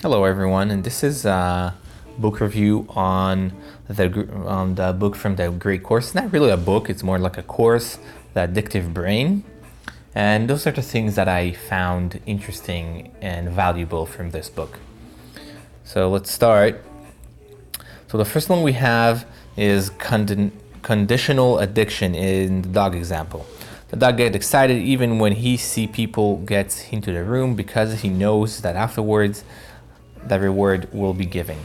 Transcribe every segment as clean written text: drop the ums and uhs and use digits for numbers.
Hello everyone, and this is a book review on the book from the great course. It's not really a book, it's more like a course, The Addictive Brain. And those are the things that I found interesting and valuable from this book. So let's start. So the first one we have is conditional addiction in the dog example. The dog gets excited even when he sees people get into the room because he knows that afterwards the reward will be given.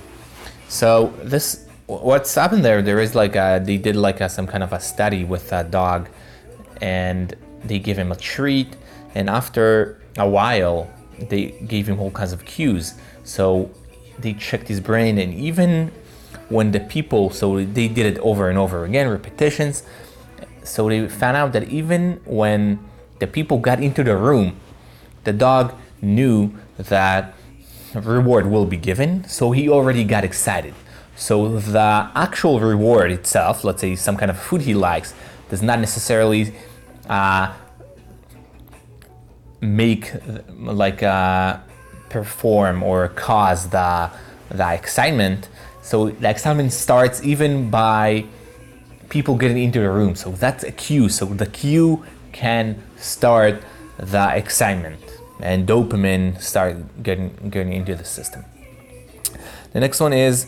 So what's happened there is they did some kind of a study with a dog, and they give him a treat, and after a while they gave him all kinds of cues. So they checked his brain, and even when the people, so they did it over and over again, repetitions. So they found out that even when the people got into the room, the dog knew that reward will be given, so he already got excited. So the actual reward itself, let's say some kind of food he likes, does not necessarily perform or cause the excitement. So the excitement starts even by people getting into the room. So that's a cue. So the cue can start the excitement, and dopamine start getting into the system. The next one is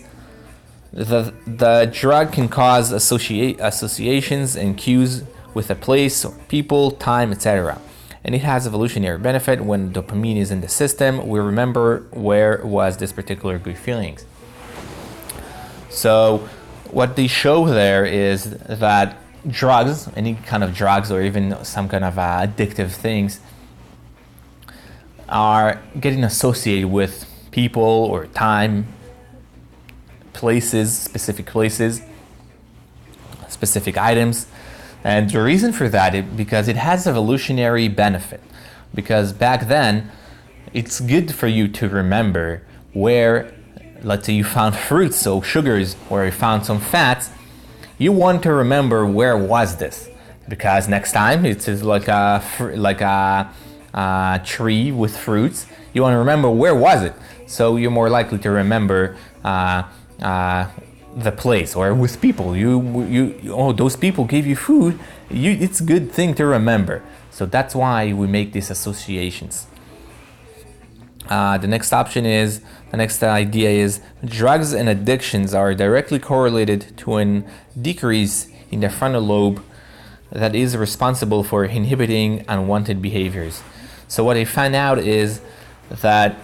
the drug can cause associations and cues with a place or people, time, etc. And it has evolutionary benefit. When dopamine is in the system, we remember where was this particular good feelings. So what they show there is that drugs, any kind of drugs or even some kind of addictive things, are getting associated with people or time, places, specific items. And the reason for that is because it has evolutionary benefit. Because back then, it's good for you to remember where, let's say you found fruits, so sugars, or you found some fats, you want to remember where was this. Because next time it's like a tree with fruits, you want to remember where was it, so you're more likely to remember the place. Or with people, those people gave you food, it's a good thing to remember. So that's why we make these associations. The next idea is drugs and addictions are directly correlated to a decrease in the frontal lobe that is responsible for inhibiting unwanted behaviors. So what I found out is that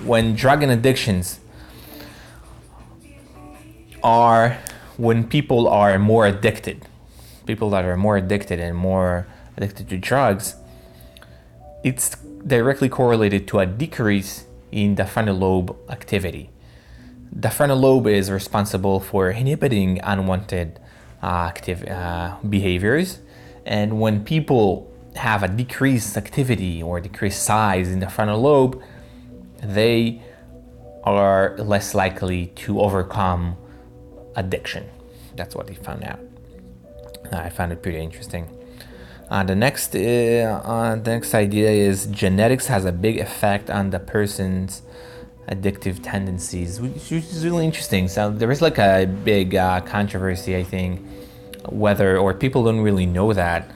when drug and addictions when people are more addicted, people that are more addicted and more addicted to drugs, it's directly correlated to a decrease in the frontal lobe activity. The frontal lobe is responsible for inhibiting unwanted behaviors, and when people have a decreased activity or decreased size in the frontal lobe, they are less likely to overcome addiction. That's what they found out. I found it pretty interesting. The next idea is genetics has a big effect on the person's addictive tendencies, which is really interesting. So there is like a big controversy, I think, whether, or people don't really know that,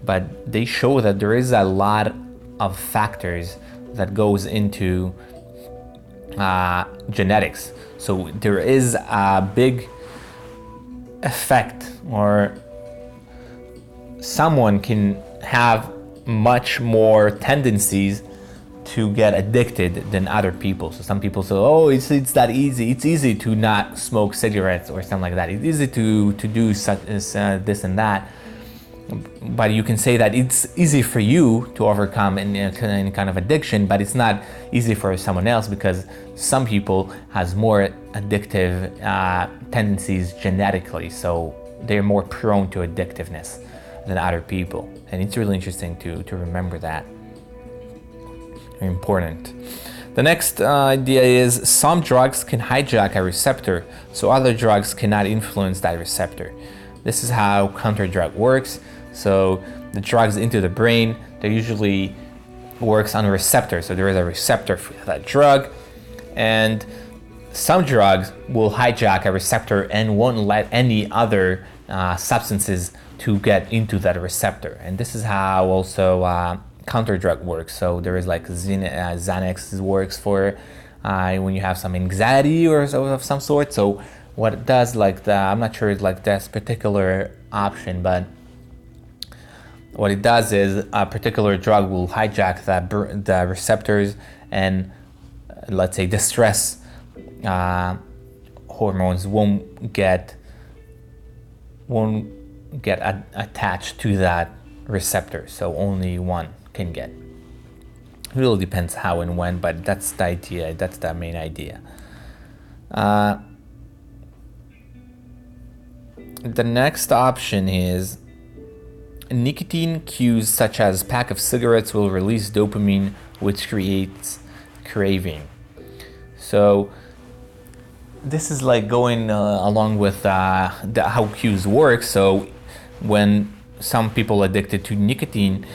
but they show that there is a lot of factors that goes into genetics. So there is a big effect, or someone can have much more tendencies to get addicted than other people. So some people say, oh, it's that easy. It's easy to not smoke cigarettes or something like that. It's easy to do such as this and that. But you can say that it's easy for you to overcome any kind of addiction, but it's not easy for someone else, because some people has more addictive tendencies genetically, so they're more prone to addictiveness than other people. And it's really interesting to remember that. Very important. The next idea is some drugs can hijack a receptor, so other drugs cannot influence that receptor. This is how counter drug works. So the drugs into the brain, they usually works on a receptor. So there is a receptor for that drug, And some drugs will hijack a receptor and won't let any other substances to get into that receptor. And this is how also counter drug works. So there is like Xanax works for when you have some anxiety or so of some sort. So what it does, like I'm not sure it's like this particular option, but what it does is a particular drug will hijack the receptors and let's say the stress hormones won't get attached to that receptor, so only one can get. It really depends how and when, but that's the idea. That's the main idea. The next option is nicotine cues such as pack of cigarettes will release dopamine, which creates craving. So this is like going along with how cues work. So when some people addicted to nicotine,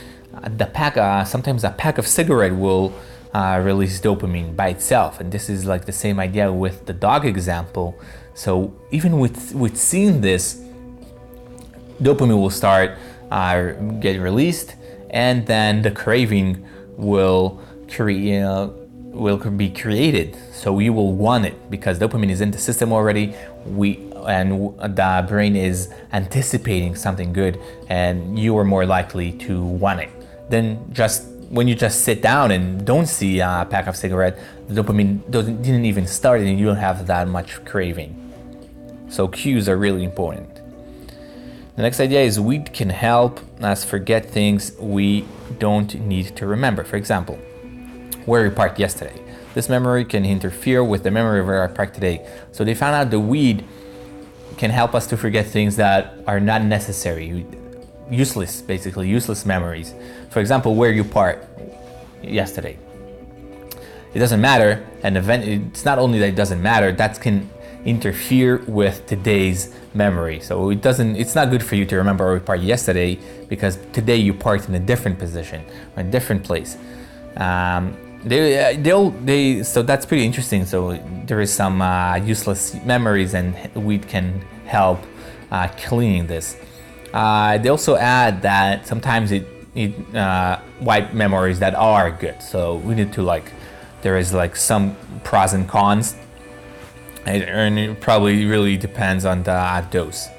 sometimes a pack of cigarette will release dopamine by itself, and this is like the same idea with the dog example. So even with seeing this, dopamine will start get released, and then the craving will be created. So you will want it because dopamine is in the system already. The brain is anticipating something good, and you are more likely to want it. Then when you just sit down and don't see a pack of cigarette, the dopamine didn't even start, and you don't have that much craving. So cues are really important. The next idea is weed can help us forget things we don't need to remember. For example, where we parked yesterday. This memory can interfere with the memory of where I parked today. So they found out the weed can help us to forget things that are not necessary, useless memories. For example, where you parked yesterday. It doesn't matter, and it's not only that it doesn't matter, that can interfere with today's memory. So it's not good for you to remember where you parked yesterday because today you parked in a different position or a different place. So that's pretty interesting. So there is some useless memories, and weed can help cleaning this. They also add that sometimes it wipe memories that are good. So we need to there is some pros and cons, and it probably really depends on the dose.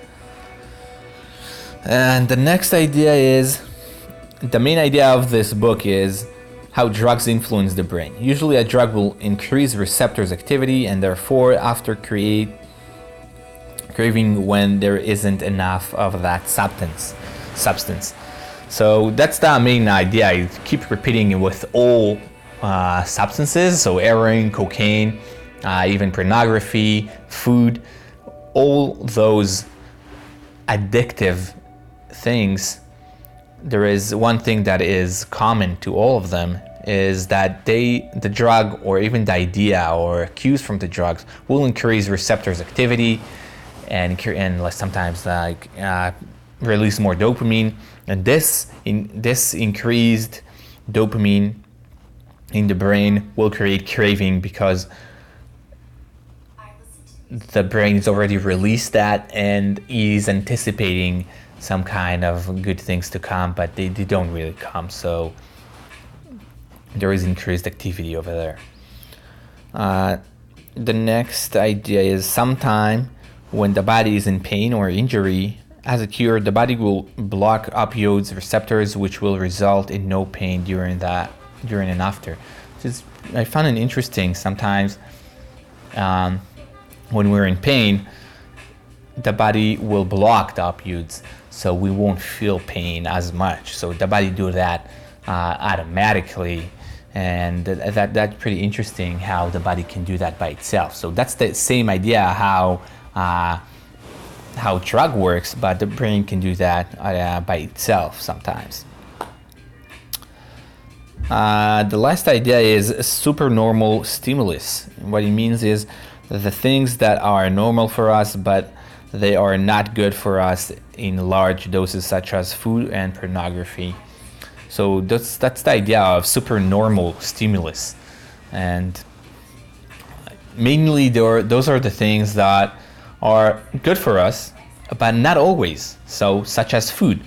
And the next idea is, the main idea of this book is how drugs influence the brain. Usually a drug will increase receptors activity and therefore after create craving when there isn't enough of that substance. So that's the main idea. I keep repeating it with all substances, so heroin, cocaine, even pornography, food, all those addictive things. There is one thing that is common to all of them, is that the drug or even the idea or cues from the drugs will increase receptors activity and sometimes release more dopamine, and this increased dopamine in the brain will create craving because the brain has already released that and is anticipating some kind of good things to come, but they don't really come. So there is increased activity over there. The next idea is sometime when the body is in pain or injury, as a cure, the body will block opioids receptors, which will result in no pain during and after. I found it interesting. Sometimes when we're in pain, the body will block the opioids, so we won't feel pain as much. So the body do that automatically, and that's pretty interesting how the body can do that by itself. So that's the same idea how drug works, but the brain can do that by itself sometimes. The last idea is supernormal stimulus. What it means is the things that are normal for us, but they are not good for us in large doses, such as food and pornography. So that's the idea of supernormal stimulus. And mainly those are the things that are good for us, but not always. So, such as food.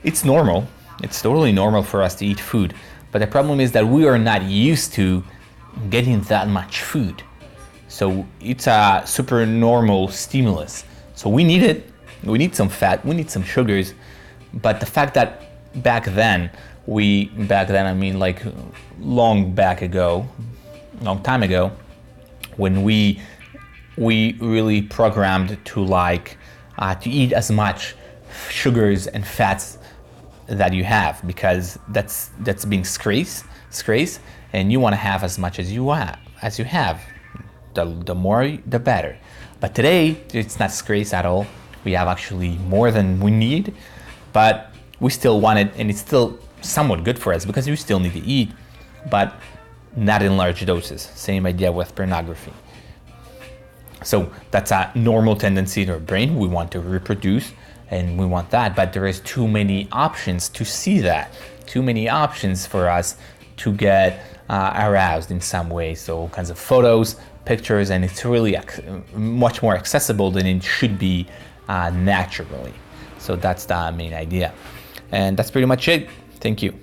It's normal. It's totally normal for us to eat food. But the problem is that we are not used to getting that much food. So it's a super normal stimulus. So we need it. We need some fat. We need some sugars. But the fact that back then I mean like long time ago, when we really programmed to to eat as much sugars and fats that you have, because that's being disgrace, and you want to have as much as you have. The more the better. But today it's not disgrace at all. We have actually more than we need, but we still want it, and it's still somewhat good for us because we still need to eat, but not in large doses. Same idea with pornography. So that's a normal tendency in our brain. We want to reproduce and we want that, but there is too many options to see that, too many options for us to get aroused in some way. So all kinds of photos, pictures, and it's really much more accessible than it should be naturally. So that's the main idea. And that's pretty much it. Thank you.